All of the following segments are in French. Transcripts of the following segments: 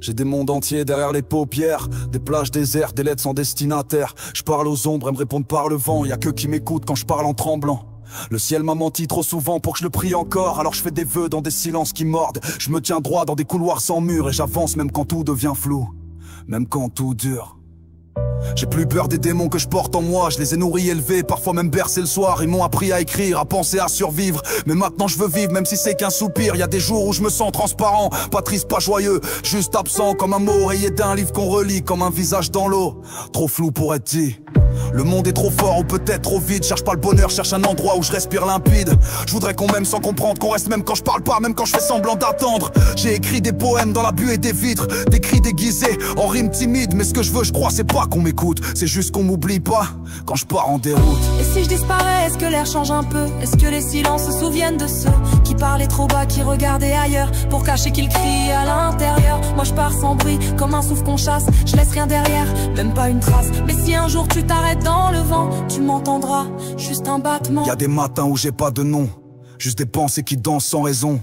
J'ai des mondes entiers derrière les paupières, des plages désertes, des lettres sans destinataire. Je parle aux ombres, elles me répondent par le vent. Y'a que qui m'écoutent quand je parle en tremblant. Le ciel m'a menti trop souvent pour que je le prie encore. Alors je fais des vœux dans des silences qui mordent. Je me tiens droit dans des couloirs sans mur. Et j'avance même quand tout devient flou, même quand tout dure. J'ai plus peur des démons que je porte en moi. Je les ai nourris, élevés, parfois même bercés le soir. Ils m'ont appris à écrire, à penser, à survivre. Mais maintenant je veux vivre, même si c'est qu'un soupir. Y a des jours où je me sens transparent, pas triste, pas joyeux, juste absent, comme un mot rayé d'un livre qu'on relit, comme un visage dans l'eau, trop flou pour être dit. Le monde est trop fort ou peut-être trop vide. Cherche pas le bonheur, cherche un endroit où je respire limpide. Je voudrais qu'on m'aime sans comprendre, qu'on reste même quand je parle pas, même quand je fais semblant d'attendre. J'ai écrit des poèmes dans la buée des vitres, des cris déguisés en rimes timides. Mais ce que je veux, je crois, c'est pas qu'on m'écoute, c'est juste qu'on m'oublie pas quand je pars en déroute. Et si je disparais, est-ce que l'air change un peu? Est-ce que les silences se souviennent de ceux qui parlaient trop bas, qui regardaient ailleurs pour cacher qu'ils crient à l'intérieur? Moi je pars sans bruit, comme un souffle qu'on chasse. Je laisse rien derrière, même pas une trace. Mais si un jour tu t'arrêtes dans le vent, tu m'entendras, juste un battement. Y'a des matins où j'ai pas de nom, juste des pensées qui dansent sans raison.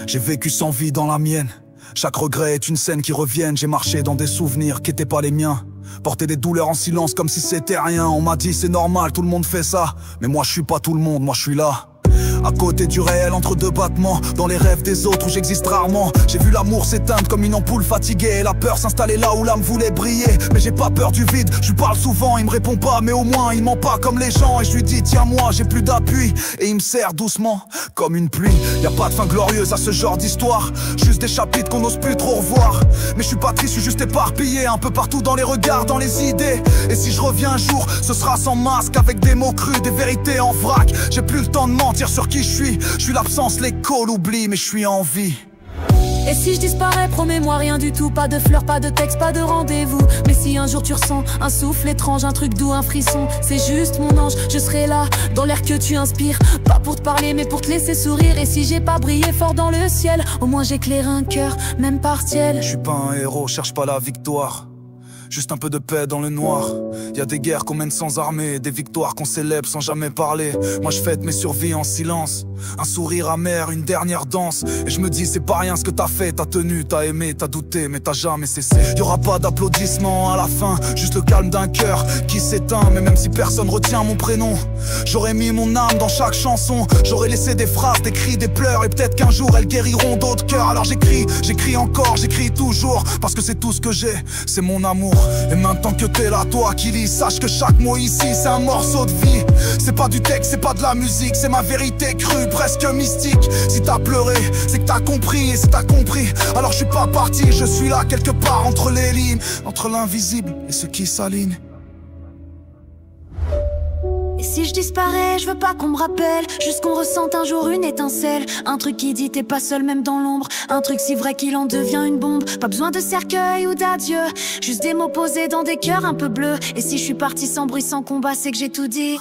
J'ai vécu sans vie dans la mienne. Chaque regret est une scène qui revient. J'ai marché dans des souvenirs qui étaient pas les miens. Porter des douleurs en silence comme si c'était rien. On m'a dit c'est normal, tout le monde fait ça. Mais moi je suis pas tout le monde, moi je suis là. À côté du réel, entre deux battements, dans les rêves des autres où j'existe rarement. J'ai vu l'amour s'éteindre comme une ampoule fatiguée, et la peur s'installer là où l'âme voulait briller. Mais j'ai pas peur du vide, je lui parle souvent, il me répond pas, mais au moins il ment pas comme les gens. Et je lui dis tiens-moi, j'ai plus d'appui, et il me serre doucement comme une pluie. Y'a pas de fin glorieuse à ce genre d'histoire, juste des chapitres qu'on n'ose plus trop revoir. Mais je suis pas triste, je suis juste éparpillé un peu partout dans les regards, dans les idées. Et si je reviens un jour, ce sera sans masque, avec des mots crus, des vérités en vrac. J'ai plus le temps de mentir sur qui je suis l'absence, l'écho, l'oubli, mais je suis en vie. Et si je disparais, promets-moi rien du tout. Pas de fleurs, pas de texte, pas de rendez-vous. Mais si un jour tu ressens un souffle étrange, un truc doux, un frisson, c'est juste mon ange, je serai là, dans l'air que tu inspires. Pas pour te parler, mais pour te laisser sourire. Et si j'ai pas brillé fort dans le ciel, au moins j'éclaire un cœur, même partiel. Je suis pas un héros, cherche pas la victoire, juste un peu de paix dans le noir. Y'a des guerres qu'on mène sans armée, des victoires qu'on célèbre sans jamais parler. Moi je fête mes survies en silence, un sourire amer, une dernière danse. Et je me dis c'est pas rien ce que t'as fait, t'as tenu, t'as aimé, t'as douté, mais t'as jamais cessé. Y'aura pas d'applaudissements à la fin, juste le calme d'un cœur qui s'éteint. Mais même si personne retient mon prénom, j'aurais mis mon âme dans chaque chanson. J'aurais laissé des phrases, des cris, des pleurs. Et peut-être qu'un jour elles guériront d'autres cœurs. Alors j'écris encore, j'écris toujours, parce que c'est tout ce que j'ai, c'est mon amour. Et maintenant que t'es là, toi qui lis, sache que chaque mot ici c'est un morceau de vie. C'est pas du texte, c'est pas de la musique, c'est ma vérité crue, presque mystique. Si t'as pleuré, c'est que t'as compris. Et si t'as compris, alors je suis pas parti. Je suis là quelque part entre les lignes, entre l'invisible et ce qui s'aligne. Et si je disparais, je veux pas qu'on me rappelle, juste qu'on ressente un jour une étincelle. Un truc qui dit t'es pas seul même dans l'ombre, un truc si vrai qu'il en devient une bombe. Pas besoin de cercueil ou d'adieu, juste des mots posés dans des cœurs un peu bleus. Et si je suis parti sans bruit, sans combat, c'est que j'ai tout dit.